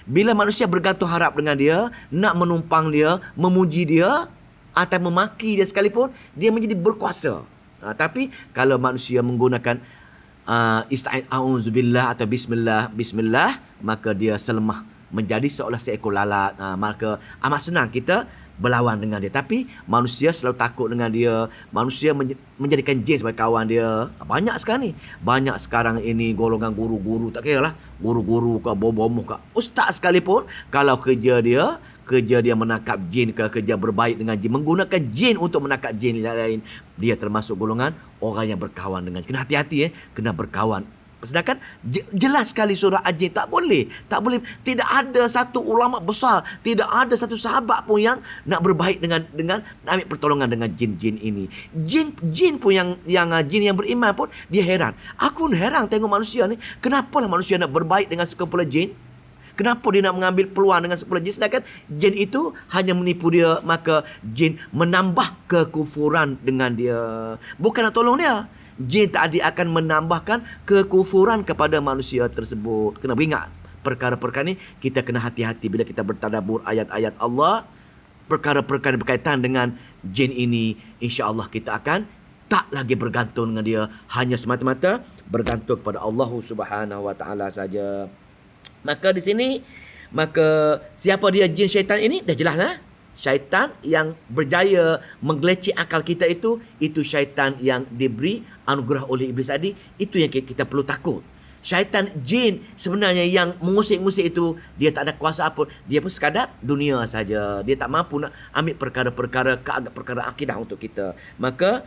bila manusia bergantung harap dengan dia, nak menumpang dia, memuji dia atau memaki dia sekalipun, dia menjadi berkuasa. Tapi kalau manusia menggunakan ista'id a'udzubillah atau bismillah, maka dia selemah menjadi seolah seekor lalat. Maka amat senang kita berlawan dengan dia. Tapi manusia selalu takut dengan dia. Manusia menjadikan jin sebagai kawan dia. Banyak sekarang ni. Banyak sekarang ini golongan guru-guru, tak kira lah, guru-guru ke, bomoh ke, ustaz sekalipun, kalau kerja dia menangkap jin ke, kerja berbaik dengan jin, menggunakan jin untuk menangkap jin lain, dia termasuk golongan orang yang berkawan dengan. Kena hati-hati kena berkawan. Sedangkan jelas sekali surah Al-Jin, tak boleh. Tidak ada satu ulama besar, tidak ada satu sahabat pun yang nak berbaik dengan ambil pertolongan dengan jin-jin ini. Jin pun yang jin yang beriman pun dia heran. Aku heran tengok manusia ni, kenapalah manusia nak berbaik dengan sekumpulan jin? Kenapa dia nak mengambil peluang dengan sekumpulan jin, sedangkan jin itu hanya menipu dia, maka jin menambah kekufuran dengan dia. Bukan nak tolong dia. Jin tadi akan menambahkan kekufuran kepada manusia tersebut. Kena ingat perkara-perkara ni, kita kena hati-hati bila kita bertadabbur ayat-ayat Allah. Perkara-perkara berkaitan dengan jin ini, insya-Allah kita akan tak lagi bergantung dengan dia, hanya semata-mata bergantung kepada Allah Subhanahu Wa Taala saja. Maka di sini, siapa dia jin syaitan ini dah jelas Syaitan yang berjaya menggelecek akal kita itu syaitan yang diberi anugerah oleh iblis tadi. Itu yang kita perlu takut. Syaitan jin sebenarnya yang mengusik-ngusik itu, dia tak ada kuasa apa. Dia pun sekadar dunia saja. Dia tak mampu nak ambil perkara akidah untuk kita. Maka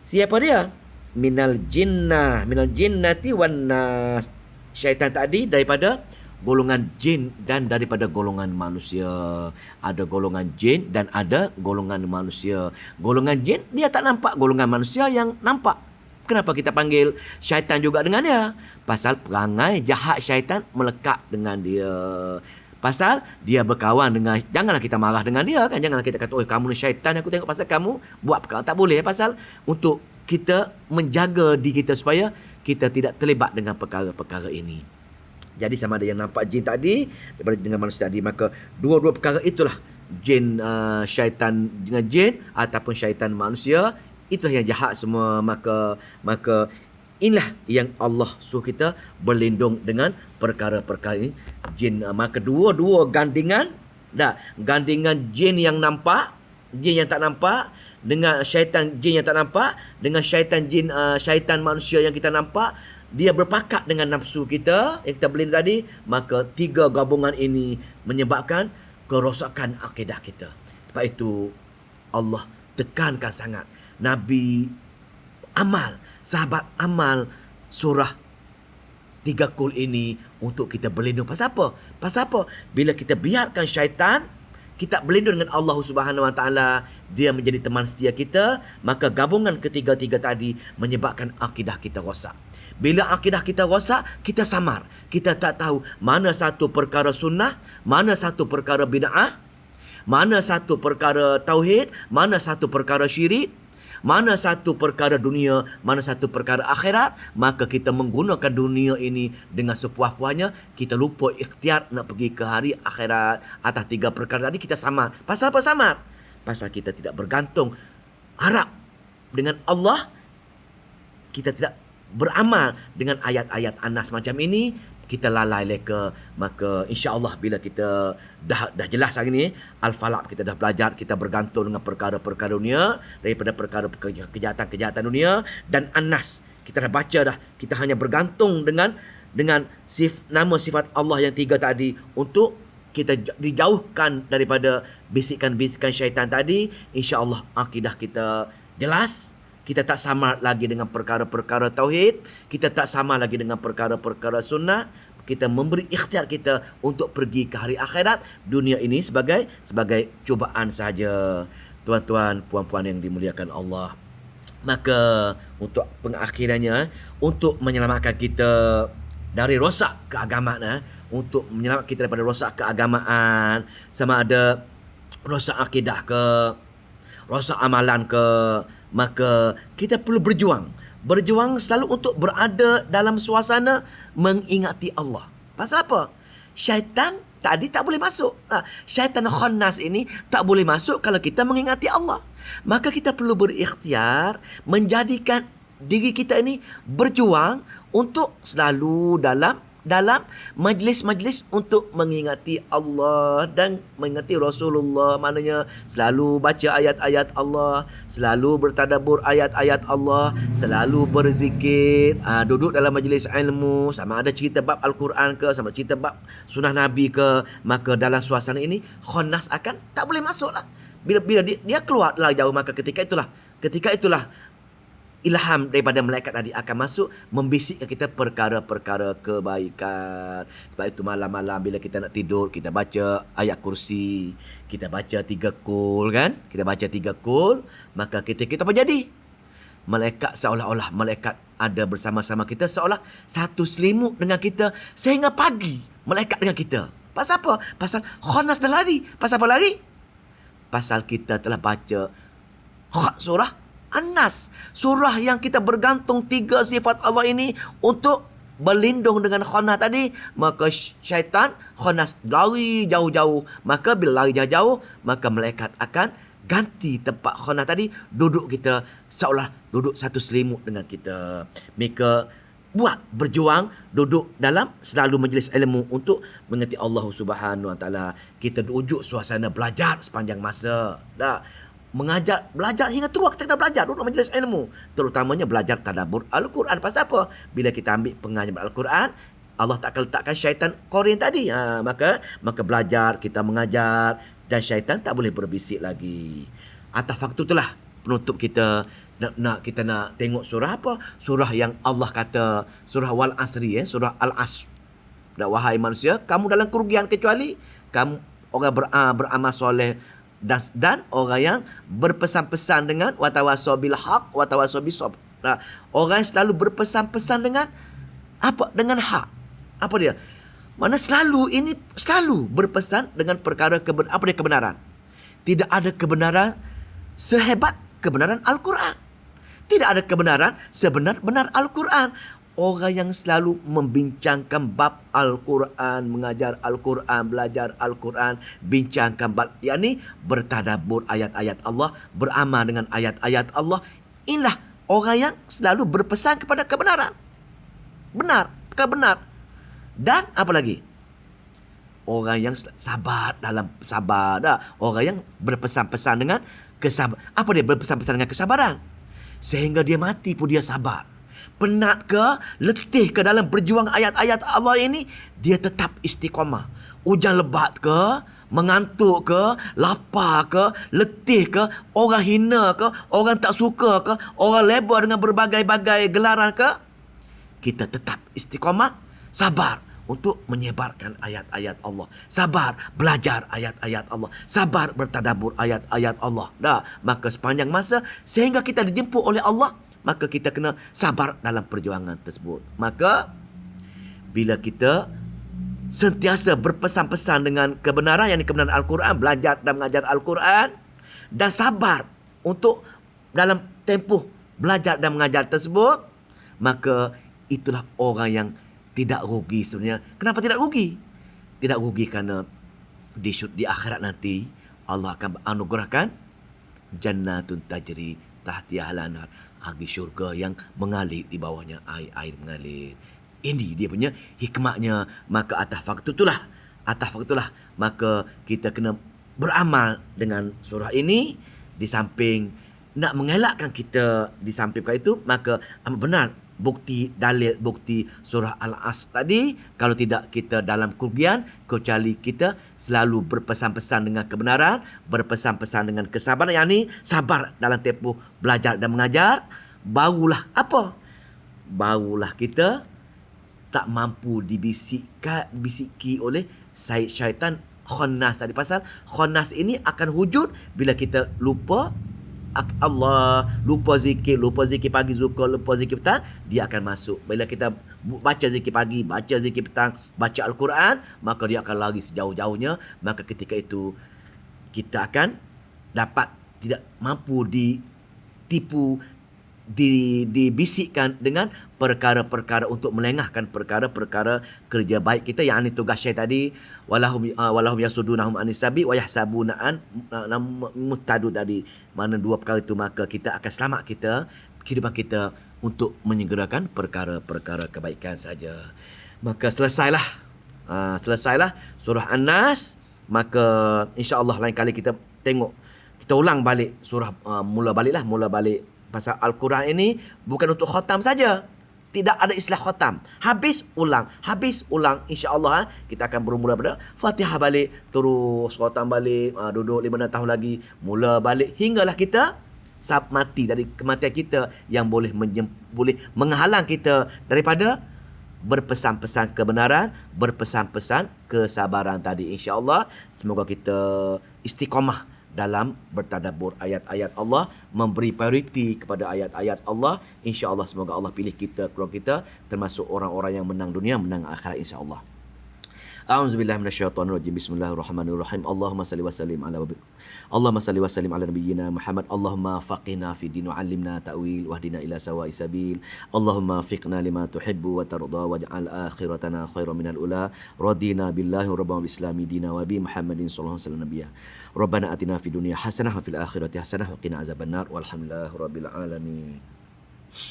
siapa dia? Minal jinnati wan nas. Syaitan tadi daripada golongan jin dan daripada golongan manusia. Ada golongan jin dan ada golongan manusia. Golongan jin dia tak nampak, golongan manusia yang nampak. Kenapa kita panggil syaitan juga dengan dia? Pasal perangai jahat syaitan melekat dengan dia. Pasal dia berkawan dengan, janganlah kita marah dengan dia kan. Janganlah kita kata, kamu ni syaitan, aku tengok pasal kamu buat perkara. Tak boleh. Pasal untuk kita menjaga diri kita supaya kita tidak terlibat dengan perkara-perkara ini. Jadi sama ada yang nampak jin tadi daripada dengan manusia tadi, maka dua-dua perkara itulah, jin syaitan dengan jin ataupun syaitan manusia, itulah yang jahat semua. Maka inilah yang Allah suruh kita berlindung dengan perkara-perkara ini, jin. Maka dua-dua gandingan jin yang nampak, jin yang tak nampak, dengan syaitan jin yang tak nampak, dengan syaitan manusia yang kita nampak, dia berpakat dengan nafsu kita yang kita berlindung tadi. Maka tiga gabungan ini menyebabkan kerosakan akidah kita. Sebab itu Allah tekankan sangat Nabi amal, sahabat amal surah 3 kul ini untuk kita berlindung. Pasal apa? Bila kita biarkan syaitan, kita berlindung dengan Allah Subhanahu Wa Taala, dia menjadi teman setia kita, maka gabungan ketiga-tiga tadi menyebabkan akidah kita rosak. Bila akidah kita rosak, kita samar. Kita tak tahu mana satu perkara sunnah, mana satu perkara bid'ah, mana satu perkara tauhid, mana satu perkara syirik, mana satu perkara dunia, mana satu perkara akhirat. Maka kita menggunakan dunia ini dengan sepuas-puasnya. Kita lupa ikhtiar nak pergi ke hari akhirat. Atas tiga perkara tadi kita samar. Pasal apa samar? Pasal kita tidak bergantung harap dengan Allah. Kita tidak beramal dengan ayat-ayat Anas macam ini, kita lalai leka. Maka insya-Allah bila kita dah jelas hari ni Al-Falaq, kita dah belajar, kita bergantung dengan perkara-perkara dunia daripada perkara-perkara kejahatan dunia, dan Anas kita dah baca dah, kita hanya bergantung dengan nama sifat Allah yang tiga tadi untuk kita dijauhkan daripada bisikan-bisikan syaitan tadi. Insya-Allah akidah kita jelas. Kita tak sama lagi dengan perkara-perkara tauhid. Kita tak sama lagi dengan perkara-perkara sunnah. Kita memberi ikhtiar kita untuk pergi ke hari akhirat. Dunia ini sebagai cubaan sahaja. Tuan-tuan, puan-puan yang dimuliakan Allah. Maka untuk pengakhirannya, untuk menyelamatkan kita dari rosak keagamaan, untuk menyelamatkan kita daripada rosak keagamaan, sama ada rosak akidah ke, rosak amalan ke, maka kita perlu berjuang. Berjuang selalu untuk berada dalam suasana mengingati Allah. Pasal apa? Syaitan tadi tak boleh masuk. Syaitan khannas ini tak boleh masuk kalau kita mengingati Allah. Maka kita perlu berikhtiar menjadikan diri kita ini berjuang untuk selalu dalam majlis-majlis untuk mengingati Allah dan mengingati Rasulullah. Maknanya selalu baca ayat-ayat Allah, selalu bertadabbur ayat-ayat Allah, selalu berzikir, duduk dalam majlis ilmu, sama ada cerita bab Al-Quran ke, sama cerita bab sunnah Nabi ke, maka dalam suasana ini khannas akan tak boleh masuk lah. Bila dia keluar lah jauh, maka ketika itulah ilham daripada malaikat tadi akan masuk membisikkan kita perkara-perkara kebaikan. Sebab itu malam-malam bila kita nak tidur, kita baca ayat kursi, kita baca 3 kul kan? Kita baca 3 kul, maka kita apa jadi? Malaikat seolah-olah malaikat ada bersama-sama kita, seolah satu selimut dengan kita sehingga pagi malaikat dengan kita. Pasal apa? Pasal khanas dah lari. Pasal apa lari? Pasal kita telah baca surah An-Nas, surah yang kita bergantung 3 sifat Allah ini untuk berlindung dengan khannas tadi. Maka syaitan khannas lari jauh-jauh. Maka bila lari jauh-jauh, maka malaikat akan ganti tempat khannas tadi, duduk kita seolah duduk satu selimut dengan kita. Mereka berjuang duduk dalam selalu majlis ilmu untuk mengerti Allah Subhanahu Wa Taala. Kita duduk suasana belajar sepanjang masa. Belajar hingga tua kita kena belajar duduk majlis ilmu, terutamanya belajar tadabbur Al-Quran. Pasal apa? Bila kita ambil pengajaran Al-Quran, Allah tak akan letakkan syaitan korin tadi. Maka belajar, kita mengajar, dan syaitan tak boleh berbisik lagi. Atas faktor itulah penutup kita kita nak tengok surah apa? Surah yang Allah kata, surah Wal Asri, surah Al-Asr. Dan wahai manusia, kamu dalam kerugian kecuali kamu orang beramal soleh dan orang yang berpesan-pesan dengan watawasau bil haq watawasau bis sabr. Orang yang selalu berpesan-pesan dengan apa? Dengan hak. Apa dia? Mana selalu berpesan dengan perkara kebenaran. Tidak ada kebenaran sehebat kebenaran Al-Quran. Tidak ada kebenaran sebenar-benar Al-Quran. Orang yang selalu membincangkan bab Al-Quran, mengajar Al-Quran, belajar Al-Quran, bincangkan bab, yakni bertadabbur ayat-ayat Allah, beramal dengan ayat-ayat Allah. Inilah orang yang selalu berpesan kepada kebenaran. Benar. Dan apa lagi? Orang yang sabar dalam sabar. Orang yang berpesan-pesan dengan kesabaran. Apa dia berpesan-pesan dengan kesabaran? Sehingga dia mati pun dia sabar. Penat ke, letih ke dalam berjuang ayat-ayat Allah ini, dia tetap istiqamah. Hujan lebat ke, mengantuk ke, lapar ke, letih ke, orang hina ke, orang tak suka ke, orang lebar dengan berbagai-bagai gelaran ke, kita tetap istiqamah, sabar untuk menyebarkan ayat-ayat Allah. Sabar belajar ayat-ayat Allah. Sabar bertadabbur ayat-ayat Allah. Maka sepanjang masa sehingga kita dijemput oleh Allah, maka kita kena sabar dalam perjuangan tersebut. Maka bila kita sentiasa berpesan-pesan dengan kebenaran, yang kebenaran Al-Quran, belajar dan mengajar Al-Quran, dan sabar untuk dalam tempoh belajar dan mengajar tersebut, maka itulah orang yang tidak rugi sebenarnya. Kenapa tidak rugi? Tidak rugi kerana di akhirat nanti Allah akan anugerahkan jannatun tajri tahtiha al-anhar, syurga yang mengalir di bawahnya air mengalir. Ini dia punya hikmahnya. Maka atas faktor itulah maka kita kena beramal dengan surah ini. Di samping nak mengelakkan kita di samping itu, maka benar bukti surah Al-Asr tadi, kalau tidak kita dalam kerugian, kecuali kita selalu berpesan-pesan dengan kebenaran, berpesan-pesan dengan kesabaran, yakni sabar dalam tempoh belajar dan mengajar. Barulah kita tak mampu dibisiki oleh syaitan khannas tadi. Pasal khannas ini akan wujud bila kita lupa Allah, lupa zikir pagi zuhur, lupa zikir petang, dia akan masuk. Bila kita baca zikir pagi, baca zikir petang, baca Al-Quran, maka dia akan lari sejauh-jauhnya. Maka ketika itu kita akan dapat tidak mampu ditipu, dibisikkan dengan perkara-perkara untuk melengahkan perkara-perkara kerja baik kita, yang ini tugas syaitan tadi, walahum yasudunahum anis sabi wa yahsabuna an muhtadu tadi. Mana dua perkara itu, maka kita akan selamat kehidupan kita untuk menyegerakan perkara-perkara kebaikan saja. Maka selesailah surah An-Nas. Maka insya-Allah lain kali kita ulang balik surah, mula balik pasal Al-Quran ini bukan untuk khatam saja. Tidak ada istilah khatam. Habis ulang. InsyaAllah kita akan bermula pada Fatihah balik, terus khatam balik, duduk 5 tahun lagi, mula balik, hinggalah kita mati dari kematian kita yang boleh menghalang kita daripada berpesan-pesan kebenaran, berpesan-pesan kesabaran tadi. InsyaAllah semoga kita istiqamah dalam bertadabbur ayat-ayat Allah, memberi prioriti kepada ayat-ayat Allah. InsyaAllah semoga Allah pilih kita, keluarga kita, termasuk orang-orang yang menang dunia, menang akhirat insyaAllah. A'udzubillahi minasyaitonirrajim. Bismillahirrahmanirrahim. Allahumma salli wa sallim ala nabiyyina Muhammad. Allahumma faqihna fi din wa 'allimna ta'wil wahdina ila sawa'is sabil. Allahumma fiqna lima tuhibbu wa tarda waj'al akhiratana khairan minal ula. Radina billahi rabbil islami dina wa bi Muhammadin sallallahu alaihi wasallam nabiyya. Rabbana atina fid dunya hasanah wa fil akhirati hasanah wa qina azabannar. Walhamdulillahi rabbil alamin.